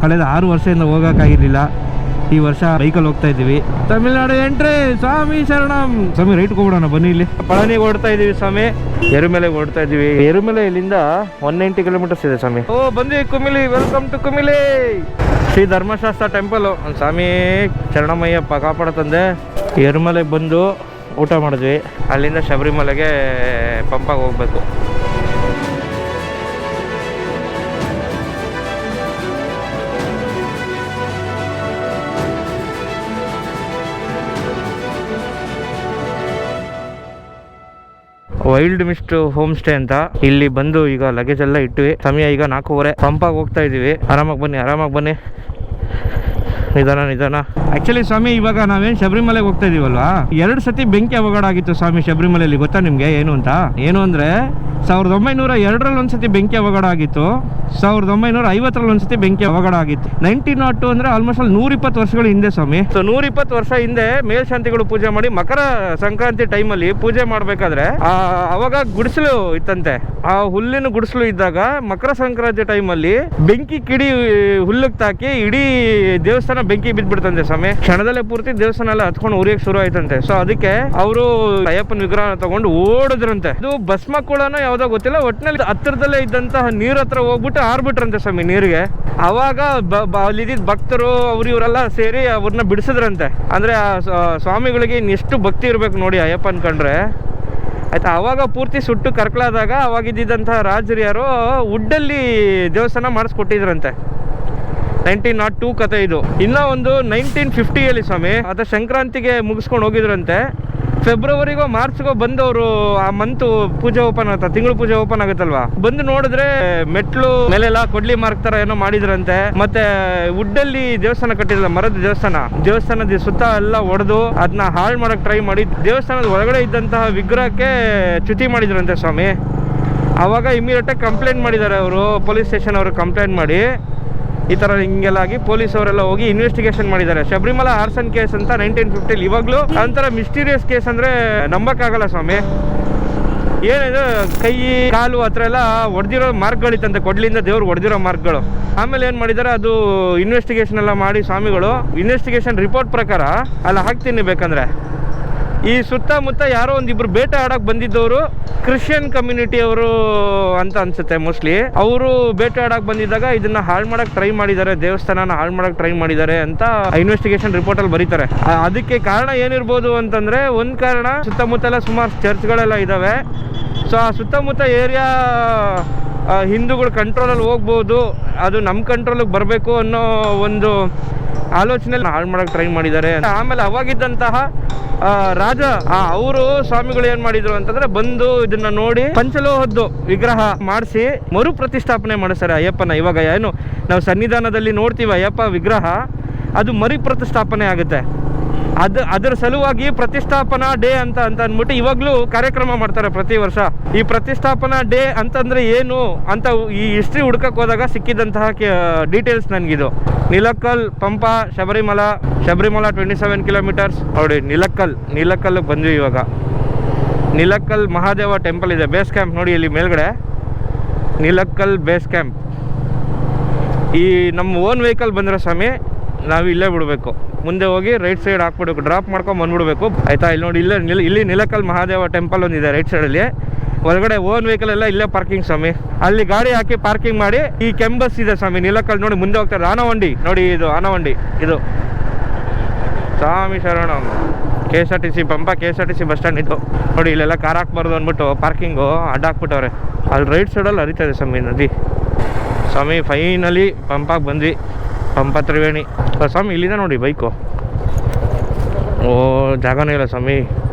ಕಳೆದ 6 ವರ್ಷದಿಂದ ಹೋಗೋಕ್ಕಾಗಿರಲಿಲ್ಲ. ಈ ವರ್ಷ ಬೈಕಲ್ಲಿ ಹೋಗ್ತಾ ಇದ್ದೀವಿ. ತಮಿಳ್ನಾಡು ಎಂಟ್ರಿ. ಸ್ವಾಮಿ ಶರಣಂ. ಸ್ವಾಮಿ ರೈಟ್ ಹೋಗ್ಬಿಡೋಣ ಬನ್ನಿ. ಇಲ್ಲಿ ಪಳನಿಗೆ ಓಡ್ತಾ ಇದೀವಿ ಸ್ವಾಮಿ. ಎರುಮೆಲೆಗೆ ಓಡ್ತಾ ಇದೀವಿ. ಎರುಮೆಲೆ ಇಲ್ಲಿಂದ 190 ಕಿಲೋಮೀಟರ್ಸ್ ಇದೆ ಸ್ವಾಮಿ. ಓ ಬಂದ್ವಿ Kumily. Welcome to Kumily. Shri Dharmashastra temple. ಸ್ವಾಮಿ ಶರಣಮಯ್ಯಪ್ಪ ಕಾಪಾಡ ತಂದೆ. ಎರುಮಲೆಗೆ ಬಂದು ಊಟ ಮಾಡಿದ್ವಿ. ಅಲ್ಲಿಂದ ಶಬರಿಮಲೆಗೆ ಪಂಪಾಗಿ ಹೋಗ್ಬೇಕು. ವೈಲ್ಡ್ ಮಿಸ್ಟ್ ಹೋಮ್ ಸ್ಟೇ ಅಂತ. ಇಲ್ಲಿ ಬಂದು ಈಗ ಲಗೇಜ್ ಎಲ್ಲ ಇಟ್ವಿ. ಸಮಯ ಈಗ 4:30. ಪಂಪಾಗಿ ಹೋಗ್ತಾ ಇದೀವಿ. ಆರಾಮಾಗಿ ಬನ್ನಿ. ನಿಧಾನ. ಆಕ್ಚುಲಿ ಸ್ವಾಮಿ ಇವಾಗ ನಾವೇನು ಶಬರಿಮಲೆಗೆ ಹೋಗ್ತಾ ಇದೀವಲ್ವಾ, 2 ಸತಿ ಬೆಂಕಿ ಅವಘಡ ಆಗಿತ್ತು ಸ್ವಾಮಿ ಶಬರಿಮಲೆಯಲ್ಲಿ. ಗೊತ್ತಾ ನಿಮ್ಗೆ ಏನು ಅಂತ? ಏನು ಅಂದ್ರೆ 1902ರಲ್ಲಿ ಒಂದ್ಸತಿ ಬೆಂಕಿ ಅವಘಡ ಆಗಿತ್ತು. 1950ರಲ್ಲಿ ಒಂದ್ಸತಿ ಬೆಂಕಿ ಅವಘಡ ಆಗಿತ್ತು. 1902 ಅಂದ್ರೆ ಆಲ್ಮೋಸ್ಟ್ 120 ವರ್ಷಗಳ ಹಿಂದೆ ಸ್ವಾಮಿ. ಸೊ 120 ವರ್ಷ ಹಿಂದೆ ಮೇಲ್ಶಾಂತಿಗಳು ಪೂಜೆ ಮಾಡಿ ಮಕರ ಸಂಕ್ರಾಂತಿ ಟೈಮಲ್ಲಿ ಪೂಜೆ ಮಾಡ್ಬೇಕಾದ್ರೆ ಅವಾಗ ಗುಡಿಸಲು ಇತ್ತಂತೆ. ಆ ಹುಲ್ಲಿನ ಗುಡಿಸಲು ಇದ್ದಾಗ ಮಕರ ಸಂಕ್ರಾಂತಿ ಟೈಮಲ್ಲಿ ಬೆಂಕಿ ಕಿಡಿ ಹುಲ್ಲಕ್ಕೆ ತಾಕಿ ಇಡೀ ದೇವಸ್ಥಾನ ಬೆಂಕಿ ಬಿದ್ಬಿಡ್ತಂತೆ ಸ್ವಾಮಿ. ಕ್ಷಣದಲ್ಲೇ ಪೂರ್ತಿ ದೇವಸ್ಥಾನ ಎಲ್ಲ ಹತ್ಕೊಂಡು ಉರಿಯಕ್ಕೆ ಶುರು ಆಯ್ತಂತೆ. ಸೊ ಅದಕ್ಕೆ ಅವರು ಅಯ್ಯಪ್ಪನ ವಿಗ್ರಹ ತಗೊಂಡು ಓಡಿದ್ರಂತೆ. ಇದು ಭಸ್ಮ ಕೂಡ ಯಾವ್ದೋ ಗೊತ್ತಿಲ್ಲ, ಒಟ್ಟಿನಲ್ಲಿ ಹತ್ತಿರದಲ್ಲೇ ಇದ್ದಂತಹ ನೀರ್ ಹತ್ರ ಹೋಗ್ಬಿಟ್ಟು ಆರ್ಬಿಟ್ರಂತೆ ಸ್ವಾಮಿ ನೀರಿಗೆ. ಅವಾಗ ಅಲ್ಲಿದ್ದ ಭಕ್ತರು ಇವರೆಲ್ಲ ಸೇರಿ ಅವ್ರನ್ನ ಬಿಡಿಸಿದ್ರಂತೆ. ಅಂದ್ರೆ ಆ ಸ್ವಾಮಿಗಳಿಗೆ ಎಷ್ಟು ಭಕ್ತಿ ಇರ್ಬೇಕು ನೋಡಿ ಅಯ್ಯಪ್ಪನ್ ಕಂಡ್ರೆ ಆಯ್ತಾ. ಅವಾಗ ಪೂರ್ತಿ ಸುಟ್ಟು ಕರ್ಕಲಾದಾಗ ಅವಾಗಿದ್ದಂತಹ ರಾಜರು ಯಾರೋ ವುಡ್ಡಲ್ಲಿ ದೇವಸ್ಥಾನ ಮಾಡಿಸ್ಕೊಟ್ಟಿದ್ರಂತೆ. 1902 ಕತೆ ಇದು. ಇನ್ನ ಒಂದು 1950ಯಲ್ಲಿ ಸ್ವಾಮಿ ಅದ ಸಂಕ್ರಾಂತಿಗೆ ಮುಗಿಸ್ಕೊಂಡು ಹೋಗಿದ್ರಂತೆ. ಫೆಬ್ರವರಿಗೋ ಮಾರ್ಚ್ಗೋ ಬಂದವರು ಆ ಮಂತ್ ಪೂಜೆ ಓಪನ್ ಆಗುತ್ತಾ, ತಿಂಗಳು ಪೂಜೆ ಓಪನ್ ಆಗುತ್ತಲ್ವಾ, ಬಂದು ನೋಡಿದ್ರೆ ಮೆಟ್ಲು ಮೇಲೆಲ್ಲ ಕೊಡ್ಲಿ ಮಾರ್ಕ್ ತರ ಏನೋ ಮಾಡಿದ್ರಂತೆ. ಮತ್ತೆ ವುಡ್ಡಲ್ಲಿ ದೇವಸ್ಥಾನ ಕಟ್ಟಿದ್ರಲ್ಲ, ಮರದ ದೇವಸ್ಥಾನದ ಸುತ್ತ ಎಲ್ಲ ಒಡೆದು ಅದನ್ನ ಹಾಳು ಮಾಡಕ್ ಟ್ರೈ ಮಾಡಿ ದೇವಸ್ಥಾನದ ಒಳಗಡೆ ಇದ್ದಂತಹ ವಿಗ್ರಹಕ್ಕೆ ಚ್ಯುತಿ ಮಾಡಿದ್ರಂತೆ ಸ್ವಾಮಿ. ಅವಾಗ ಇಮಿಡಿಯೇಟಾಗಿ ಕಂಪ್ಲೇಂಟ್ ಮಾಡಿದ್ದಾರೆ ಅವರು, ಪೊಲೀಸ್ ಸ್ಟೇಷನ್ ಅವರು ಕಂಪ್ಲೇಂಟ್ ಮಾಡಿ ಈ ಥರ ಹಿಂಗೆಲ್ಲ ಆಗಿ ಪೊಲೀಸ್ ಅವರೆಲ್ಲ ಹೋಗಿ ಇನ್ವೆಸ್ಟಿಗೇಷನ್ ಮಾಡಿದ್ದಾರೆ. ಶಬರಿಮಲಾ ಆರ್ಸನ್ ಕೇಸ್ ಅಂತ 1950. ಇವಾಗಲೂ ಒಂಥರ ಮಿಸ್ಟೀರಿಯಸ್ ಕೇಸ್ ಅಂದರೆ ನಂಬಕ್ಕಾಗಲ್ಲ ಸ್ವಾಮಿ. ಏನಿದೆ ಕೈ ಕಾಲು ಹತ್ರ ಎಲ್ಲ ಹೊಡೆದಿರೋ ಮಾರ್ಕ್ಗಳಿತ್ತಂತೆ, ಕೊಡ್ಲಿಂದ ದೇವ್ರು ಹೊಡೆದಿರೋ ಮಾರ್ಕ್ಗಳು. ಆಮೇಲೆ ಏನು ಮಾಡಿದ್ದಾರೆ, ಅದು ಇನ್ವೆಸ್ಟಿಗೇಷನ್ ಎಲ್ಲ ಮಾಡಿ ಸ್ವಾಮಿಗಳು ಇನ್ವೆಸ್ಟಿಗೇಷನ್ ರಿಪೋರ್ಟ್ ಪ್ರಕಾರ ಅಲ್ಲಿ ಹಾಕ್ತೀನಿ ಬೇಕಂದ್ರೆ ಈ ಸುತ್ತಮುತ್ತ ಯಾರೋ ಒಂದಿಬ್ರು ಬೇಟೆ ಆಡೋಕೆ ಬಂದಿದ್ದವರು ಕ್ರಿಶ್ಚಿಯನ್ ಕಮ್ಯುನಿಟಿ ಅವರು ಅಂತ ಅನ್ಸುತ್ತೆ ಮೋಸ್ಟ್ಲಿ. ಅವರು ಬೇಟೆ ಆಡೋಕೆ ಬಂದಿದ್ದಾಗ ಇದನ್ನ ಹಾಳು ಮಾಡಕ್ಕೆ ಟ್ರೈ ಮಾಡಿದ್ದಾರೆ, ದೇವಸ್ಥಾನನ ಹಾಳು ಮಾಡಕ್ಕೆ ಟ್ರೈ ಮಾಡಿದ್ದಾರೆ ಅಂತ ಇನ್ವೆಸ್ಟಿಗೇಷನ್ ರಿಪೋರ್ಟಲ್ಲಿ ಬರೀತಾರೆ. ಅದಕ್ಕೆ ಕಾರಣ ಏನಿರ್ಬೋದು ಅಂತಂದರೆ, ಒಂದು ಕಾರಣ ಸುತ್ತಮುತ್ತಲ ಸುಮಾರು ಚರ್ಚ್ಗಳೆಲ್ಲ ಇದ್ದಾವೆ. ಸೊ ಆ ಸುತ್ತಮುತ್ತ ಏರಿಯಾ ಹಿಂದೂಗಳು ಕಂಟ್ರೋಲಲ್ಲಿ ಹೋಗ್ಬೋದು, ಅದು ನಮ್ಮ ಕಂಟ್ರೋಲಿಗೆ ಬರಬೇಕು ಅನ್ನೋ ಒಂದು ಆಲೋಚನೆಯಲ್ಲಿ ಹಾಳು ಮಾಡಕ್ಕೆ ಟ್ರೈ ಮಾಡಿದ್ದಾರೆ. ಆಮೇಲೆ ಅವಾಗಿದ್ದಂತಹ ರಾಜ ಅವರು ಸ್ವಾಮಿಗಳು ಏನ್ ಮಾಡಿದ್ರು ಅಂತಂದ್ರೆ, ಬಂದು ಇದನ್ನ ನೋಡಿ ಪಂಚಲೋಹದ್ದು ವಿಗ್ರಹ ಮಾಡಿಸಿ ಮರು ಪ್ರತಿಷ್ಠಾಪನೆ ಮಾಡಿಸ್ತಾರೆ ಅಯ್ಯಪ್ಪನ. ಇವಾಗ ಏನು ನಾವು ಸನ್ನಿಧಾನದಲ್ಲಿ ನೋಡ್ತೀವಿ ಅಯ್ಯಪ್ಪ ವಿಗ್ರಹ, ಅದು ಮರು ಪ್ರತಿಷ್ಠಾಪನೆ ಆಗುತ್ತೆ. ಅದರ ಸಲುವಾಗಿ ಪ್ರತಿಷ್ಠಾಪನಾ ಡೇ ಅಂತ ಅಂದ್ಬಿಟ್ಟು ಇವಾಗ್ಲೂ ಕಾರ್ಯಕ್ರಮ ಮಾಡ್ತಾರೆ ಪ್ರತಿ ವರ್ಷ. ಈ ಪ್ರತಿಷ್ಠಾಪನಾ ಡೇ ಅಂತಂದ್ರೆ ಏನು ಅಂತ ಈ ಹಿಸ್ಟ್ರಿ ಹುಡ್ಕಕ್ಕೆ ಹೋದಾಗ ಸಿಕ್ಕಿದಂತಹ ಡೀಟೇಲ್ಸ್ ನನಗಿದು. ನಿಲಕ್ಕಲ್ ಪಂಪಾ ಶಬರಿಮಲಾ 27 ಕಿಲೋಮೀಟರ್ಸ್ ನೋಡಿ. ನಿಲಕ್ಕಲ್ ಬಂದ್ವಿ ಇವಾಗ. ನಿಲಕ್ಕಲ್ ಮಹಾದೇವ ಟೆಂಪಲ್ ಇದೆ, ಬೇಸ್ ಕ್ಯಾಂಪ್ ನೋಡಿ ಇಲ್ಲಿ ಮೇಲ್ಗಡೆ. ನಿಲಕ್ಕಲ್ ಬೇಸ್ ಕ್ಯಾಂಪ್. ಈ ನಮ್ಮ ಓನ್ ವೆಹಿಕಲ್ ಬಂದರೆ ಸ್ವಾಮಿ ನಾವು ಇಲ್ಲೇ ಬಿಡಬೇಕು, ಮುಂದೆ ಹೋಗಿ ರೈಟ್ ಸೈಡ್ ಹಾಕ್ಬಿಡ್ಬೇಕು, ಡ್ರಾಪ್ ಮಾಡ್ಕೊಂಡು ಬಂದ್ಬಿಡ್ಬೇಕು ಆಯ್ತಾ. ಇಲ್ಲಿ ನೋಡಿ ಇಲ್ಲಿ ನಿಲಕ್ಕಲ್ ಮಹಾದೇವ ಟೆಂಪಲ್ ಒಂದಿದೆ ರೈಟ್ ಸೈಡಲ್ಲಿ. ಒಳಗಡೆ ಓನ್ ವೆಹಿಕಲ್ ಎಲ್ಲ ಇಲ್ಲೇ ಪಾರ್ಕಿಂಗ್ ಸ್ವಾಮಿ. ಅಲ್ಲಿ ಗಾಡಿ ಹಾಕಿ ಪಾರ್ಕಿಂಗ್ ಮಾಡಿ ಈ ಕೆಂಬಸ್ ಇದೆ ಸ್ವಾಮಿ ನಿಲಕ್ಕಲ್ ನೋಡಿ ಮುಂದೆ ಹೋಗ್ತಾರೆ. ಆನವಂಡಿ ನೋಡಿ, ಇದು ಆನವಂಡಿ ಇದು. ಸ್ವಾಮಿ ಶರಣ. KSRTC Pampa KSRTC bus stand ಇದು ನೋಡಿ. ಇಲ್ಲೆಲ್ಲ ಕಾರ್ ಹಾಕ್ಬಾರ್ದು ಅಂದ್ಬಿಟ್ಟು ಪಾರ್ಕಿಂಗು ಅಡ್ಡ ಹಾಕ್ಬಿಟ್ಟವ್ರೆ. ಅಲ್ಲಿ ರೈಟ್ ಸೈಡಲ್ಲಿ ಹರಿತದೆ ಸ್ವಾಮಿ ನದಿ. ಸ್ವಾಮಿ ಫೈನಲಿ ಪಂಪಾಗಿ ಬಂದ್ವಿ. ಪಂಪ ತ್ರಿವೇಣಿ ಸ್ವಾಮಿ ಇಲ್ಲಿಂದ ನೋಡಿ ಬೈಕು. ಓ ಜಾಗನೇ ಇಲ್ಲ ಸ್ವಾಮಿ.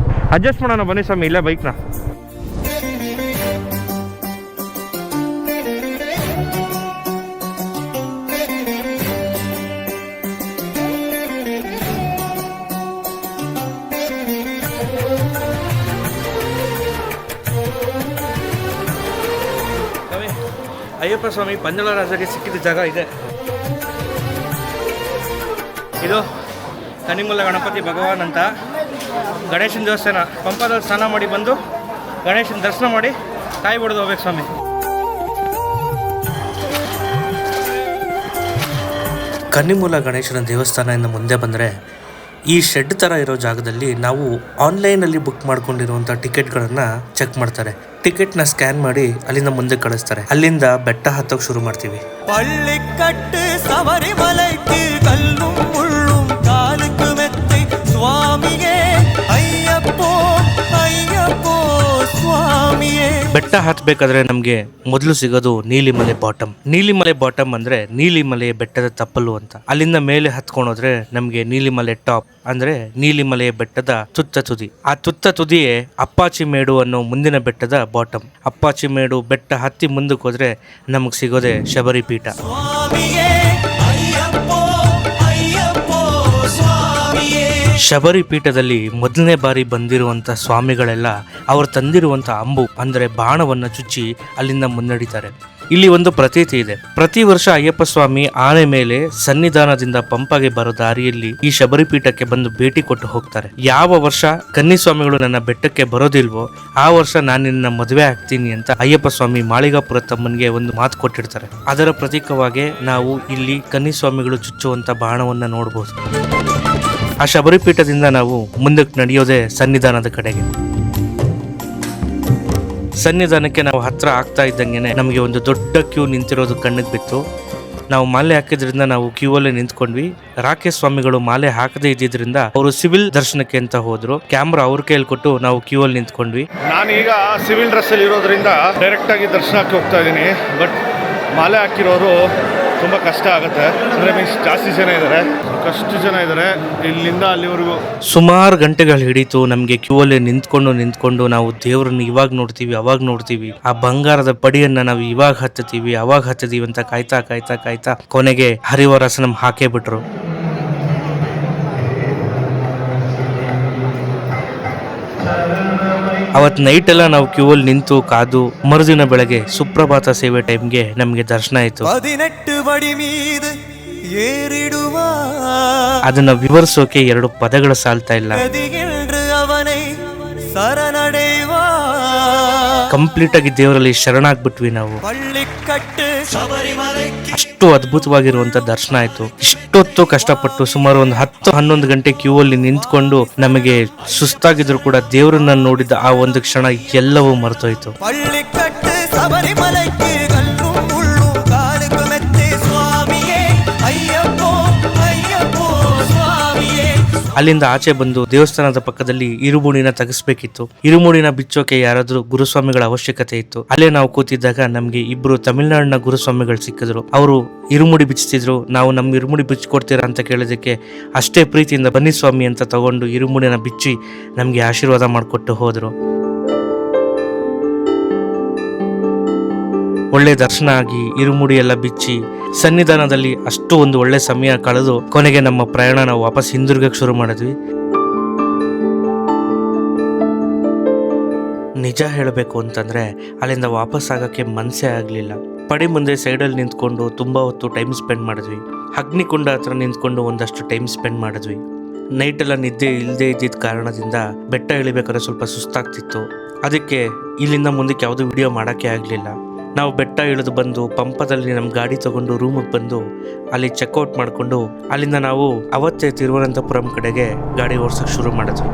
ಅಡ್ಜಸ್ಟ್ ಮಾಡೋಣ ಬನ್ನಿ ಸ್ವಾಮಿ ಇಲ್ಲೇ ಬೈಕ್ನ. ಅಯ್ಯಪ್ಪ ಸ್ವಾಮಿ ಪಂಜಳ ರಾಜರಿಗೆ ಸಿಕ್ಕಿದ ಜಾಗ ಇದೆ ಇದು. ಕನಿಮುಲ್ಲ ಗಣಪತಿ ಭಗವಾನ್ ಅಂತ ಗಣೇಶನ ದೇವಸ್ಥಾನ. ಪಂಪದಲ್ಲಿ ಸ್ನಾನ ಮಾಡಿ ಬಂದು ಗಣೇಶನ ದರ್ಶನ ಮಾಡಿ ಕಾಯಿ ಹೊಡೆದು ಹೋಗ್ಬೇಕು ಸ್ವಾಮಿ. ಕನ್ನಿಮೂಲ ಗಣೇಶನ ದೇವಸ್ಥಾನದಿಂದ ಮುಂದೆ ಬಂದರೆ ಈ ಶೆಡ್ ಥರ ಇರೋ ಜಾಗದಲ್ಲಿ ನಾವು ಆನ್ಲೈನಲ್ಲಿ ಬುಕ್ ಮಾಡ್ಕೊಂಡಿರುವಂಥ ಟಿಕೆಟ್ಗಳನ್ನು ಚೆಕ್ ಮಾಡ್ತಾರೆ. ಟಿಕೆಟ್ನ ಸ್ಕ್ಯಾನ್ ಮಾಡಿ ಅಲ್ಲಿಂದ ಮುಂದೆ ಕಳಿಸ್ತಾರೆ. ಅಲ್ಲಿಂದ ಬೆಟ್ಟ ಹತ್ತೋಕೆ ಶುರು ಮಾಡ್ತೀವಿ. பள்ளிக்கட்டு சபரிமலைக்கு கல்லும் முள்ளும் காலுக்கு மெத்தை சுவாமியே ஐயப்போ ஐயப்போ ಸ್ವಾಮಿಯೇ. ಬೆಟ್ಟ ಹತ್ತಬೇಕಾದ್ರೆ ನಮಗೆ ಮೊದಲು ಸಿಗೋದು ನೀಲಿಮಲೆ ಬಾಟಮ್. ನೀಲಿಮಲೆ ಬಾಟಮ್ ಅಂದ್ರೆ ನೀಲಿಮಲೆ ಬೆಟ್ಟದ ತಪ್ಪಲು ಅಂತ. ಅಲ್ಲಿಂದ ಮೇಲೆ ಹತ್ಕೊಂಡೋದ್ರೆ ನಮ್ಗೆ ನೀಲಿಮಲೆ ಟಾಪ್ ಅಂದ್ರೆ ನೀಲಿಮಲೆಯ ಬೆಟ್ಟದ ತುತ್ತ ತುದಿ. ಆ ತುತ್ತ ತುದಿಯೇ ಅಪ್ಪಾಚಿ ಮೇಡು ಅನ್ನೋ ಮುಂದಿನ ಬೆಟ್ಟದ ಬಾಟಮ್. ಅಪ್ಪಾಚಿ ಮೇಡು ಬೆಟ್ಟ ಹತ್ತಿ ಮುಂದಕ್ಕೆ ಹೋದ್ರೆ ನಮಗ್ ಸಿಗೋದೆ ಶಬರಿ ಪೀಠ. ಶಬರಿ ಪೀಠದಲ್ಲಿ ಮೊದಲನೇ ಬಾರಿ ಬಂದಿರುವಂತ ಸ್ವಾಮಿಗಳೆಲ್ಲ ಅವರು ತಂದಿರುವಂತ ಅಂಬು ಅಂದ್ರೆ ಬಾಣವನ್ನ ಚುಚ್ಚಿ ಅಲ್ಲಿಂದ ಮುನ್ನಡಿತಾರೆ. ಇಲ್ಲಿ ಒಂದು ಪ್ರತೀತಿ ಇದೆ. ಪ್ರತಿ ವರ್ಷ ಅಯ್ಯಪ್ಪ ಸ್ವಾಮಿ ಆನೆ ಮೇಲೆ ಸನ್ನಿಧಾನದಿಂದ ಪಂಪಗೆ ಬರೋ ದಾರಿಯಲ್ಲಿ ಈ ಶಬರಿ ಪೀಠಕ್ಕೆ ಬಂದು ಭೇಟಿ ಕೊಟ್ಟು ಹೋಗ್ತಾರೆ. ಯಾವ ವರ್ಷ ಕನ್ನಿ ಸ್ವಾಮಿಗಳು ನನ್ನ ಬೆಟ್ಟಕ್ಕೆ ಬರೋದಿಲ್ವೋ ಆ ವರ್ಷ ನಾನು ನಿನ್ನ ಮದುವೆ ಆಗ್ತೀನಿ ಅಂತ ಅಯ್ಯಪ್ಪ ಸ್ವಾಮಿ ಮಾಳಿಗಾಪುರ ತಮ್ಮನಿಗೆ ಒಂದು ಮಾತು ಕೊಟ್ಟಿರ್ತಾರೆ. ಅದರ ಪ್ರತೀಕವಾಗಿ ನಾವು ಇಲ್ಲಿ ಕನ್ನಿ ಸ್ವಾಮಿಗಳು ಚುಚ್ಚುವಂತ ಬಾಣವನ್ನ ನೋಡಬಹುದು. ಆ ಶಬರಿ ಪೀಠದಿಂದ ನಾವು ಮುಂದಕ್ಕೆ ನಡೆಯೋದೇ ಸನ್ನಿಧಾನದ ಕಡೆಗೆ. ಸನ್ನಿಧಾನಕ್ಕೆ ನಾವು ಹತ್ರ ಆಗ್ತಾ ಇದ್ದಂಗೆನೆ ನಮಗೆ ಒಂದು ದೊಡ್ಡ ಕ್ಯೂ ನಿಂತಿರೋದು ಕಣ್ಣಿಗೆ ಬಿತ್ತು. ನಾವು ಮಾಲೆ ಹಾಕಿದ್ರಿಂದ ನಾವು ಕ್ಯೂ ಅಲ್ಲೇ ನಿಂತ್ಕೊಂಡ್ವಿ. ರಾಕೇಶ್ ಸ್ವಾಮಿಗಳು ಮಾಲೆ ಹಾಕದೇ ಇದ್ದಿದ್ರಿಂದ ಅವರು ಸಿವಿಲ್ ದರ್ಶನಕ್ಕೆ ಅಂತ ಹೋದ್ರು. ಕ್ಯಾಮ್ರಾ ಅವ್ರ ಕೈಯಲ್ಲಿ ಕೊಟ್ಟು ನಾವು ಕ್ಯೂ ಅಲ್ಲಿ ನಿಂತ್ಕೊಂಡ್ವಿ. ನಾನೀಗ ಸಿವಿಲ್ ಡ್ರೆಸ್ ಅಲ್ಲಿ ಇರೋದ್ರಿಂದ ಡೈರೆಕ್ಟ್ ಆಗಿ ದರ್ಶನಕ್ಕೆ ಹೋಗ್ತಾ ಇದ್ದೀನಿ. ಬಟ್ ಮಾಲೆ ಹಾಕಿರೋರು ತುಂಬ ಕಷ್ಟ ಆಗುತ್ತೆ. ಅಂದರೆ ಮೀನ್ಸ್ ಜಾಸ್ತಿ ಜನ ಇದ್ದಾರೆ, ಸಾಕಷ್ಟು ಜನ ಇದ್ದಾರೆ. ಇಲ್ಲಿಂದ ಅಲ್ಲಿವರೆಗೂ ಸುಮಾರು ಗಂಟೆಗಳು ಹಿಡಿತು ನಮಗೆ ಕ್ಯೂ ಅಲ್ಲಿ ನಿಂತ್ಕೊಂಡು ನಾವು ದೇವ್ರನ್ನ ಇವಾಗ ನೋಡ್ತೀವಿ ಅವಾಗ ನೋಡ್ತೀವಿ, ಆ ಬಂಗಾರದ ಪಡಿಯನ್ನ ನಾವು ಇವಾಗ ಹತ್ತೀವಿ ಅವಾಗ ಹತ್ತೀವಿ ಅಂತ ಕಾಯ್ತಾ ಕೊನೆಗೆ ಹರಿವರಸ ನಮ್ ಹಾಕೇ ಬಿಟ್ರು. ಅವತ್ ನೈಟ್ ಎಲ್ಲ ನಾವು ಕ್ಯೂ ಅಲ್ಲಿ ನಿಂತು ಕಾದು ಮರುದಿನ ಬೆಳಗ್ಗೆ ಸುಪ್ರಭಾತ ಸೇವೆ ಟೈಮ್ಗೆ ನಮ್ಗೆ ದರ್ಶನ ಆಯ್ತು. 18 ಬಡಿ ಮೀದು ಏರಿಡುವ ಅದನ್ನ ವಿವರಿಸೋಕೆ 2 ಪದಗಳು ಸಾಲ್ತಾ ಇಲ್ಲ. ಅವನೇ ಸರನಡೆಯುವ ಕಂಪ್ಲೀಟ್ ಆಗಿ ದೇವರಲ್ಲಿ ಶರಣಾಗ್ಬಿಟ್ವಿ ನಾವು. ಅಷ್ಟು ಅದ್ಭುತವಾಗಿರುವಂತ ದರ್ಶನ ಆಯ್ತು. ಇಷ್ಟೊತ್ತು ಕಷ್ಟಪಟ್ಟು ಸುಮಾರು ಒಂದು 10-11 ಗಂಟೆ ಕ್ಯೂ ಅಲ್ಲಿ ನಿಂತ್ಕೊಂಡು ನಮಗೆ ಸುಸ್ತಾಗಿದ್ರು ಕೂಡ ದೇವರನ್ನ ನೋಡಿದ ಆ ಒಂದು ಕ್ಷಣ ಎಲ್ಲವೂ ಮರೆತೋಯ್ತು. ಅಲ್ಲಿಂದ ಆಚೆ ಬಂದು ದೇವಸ್ಥಾನದ ಪಕ್ಕದಲ್ಲಿ ಇರುಮುಡಿನ ತೆಗೆಸ್ಬೇಕಿತ್ತು. ಇರುಮುಡಿನ ಬಿಚ್ಚೋಕೆ ಯಾರಾದ್ರೂ ಗುರುಸ್ವಾಮಿಗಳ ಅವಶ್ಯಕತೆ ಇತ್ತು. ಅಲ್ಲೇ ನಾವು ಕೂತಿದ್ದಾಗ ನಮ್ಗೆ 2 ತಮಿಳ್ನಾಡಿನ ಗುರುಸ್ವಾಮಿಗಳು ಸಿಕ್ಕಿದ್ರು. ಅವರು ಇರುಮುಡಿ ಬಿಚ್ಚಿದ್ರು. ನಾವು ನಮ್ಮ ಇರುಮುಡಿ ಬಿಚ್ಚಿಕೊಡ್ತೀರಾ ಅಂತ ಕೇಳಿದಕ್ಕೆ ಅಷ್ಟೇ ಪ್ರೀತಿಯಿಂದ ಬನ್ನಿ ಸ್ವಾಮಿ ಅಂತ ತಗೊಂಡು ಇರುಮುಡಿನ ಬಿಚ್ಚಿ ನಮ್ಗೆ ಆಶೀರ್ವಾದ ಮಾಡಿಕೊಟ್ಟು ಹೋದ್ರು. ಒಳ್ಳೆ ದರ್ಶನ ಆಗಿ ಇರುಮುಡಿ ಎಲ್ಲ ಬಿಚ್ಚಿ ಸನ್ನಿಧಾನದಲ್ಲಿ ಅಷ್ಟು ಒಂದು ಒಳ್ಳೆ ಸಮಯ ಕಳೆದು ಕೊನೆಗೆ ನಮ್ಮ ಪ್ರಯಾಣ ನಾವು ವಾಪಸ್ ಹಿಂದಿರುಗಕ್ಕೆ ಶುರು ಮಾಡಿದ್ವಿ. ನಿಜ ಹೇಳಬೇಕು ಅಂತಂದ್ರೆ ಅಲ್ಲಿಂದ ವಾಪಸ್ ಆಗಕ್ಕೆ ಮನಸ್ಸೇ ಆಗ್ಲಿಲ್ಲ. ಪಡಿ ಮುಂದೆ ಸೈಡಲ್ಲಿ ನಿಂತ್ಕೊಂಡು ತುಂಬಾ ಹೊತ್ತು ಟೈಮ್ ಸ್ಪೆಂಡ್ ಮಾಡಿದ್ವಿ. ಅಗ್ನಿಕುಂಡ ಹತ್ರ ನಿಂತ್ಕೊಂಡು ಒಂದಷ್ಟು ಟೈಮ್ ಸ್ಪೆಂಡ್ ಮಾಡಿದ್ವಿ. ನೈಟ್ ಎಲ್ಲ ನಿದ್ದೆ ಇಲ್ಲದೆ ಇದ್ದಿದ್ದ ಕಾರಣದಿಂದ ಬೆಟ್ಟ ಇಳಿಬೇಕಾದ್ರೆ ಸ್ವಲ್ಪ ಸುಸ್ತಾಗ್ತಿತ್ತು. ಅದಕ್ಕೆ ಇಲ್ಲಿಂದ ಮುಂದಕ್ಕೆ ಯಾವುದೂ ವಿಡಿಯೋ ಮಾಡೋಕ್ಕೆ ಆಗಲಿಲ್ಲ. ನಾವು ಬೆಟ್ಟ ಇಳಿದು ಬಂದು ಪಂಪದಲ್ಲಿ ನಮ್ಮ ಗಾಡಿ ತಗೊಂಡು ರೂಮಿಗೆ ಬಂದು ಅಲ್ಲಿ ಚೆಕ್ಔಟ್ ಮಾಡಿಕೊಂಡು ಅಲ್ಲಿಂದ ನಾವು ಅವತ್ತೇ ತಿರುವನಂತಪುರಂ ಕಡೆಗೆ ಗಾಡಿ ಓಡಿಸೋಕೆ ಶುರು ಮಾಡಿದ್ವಿ.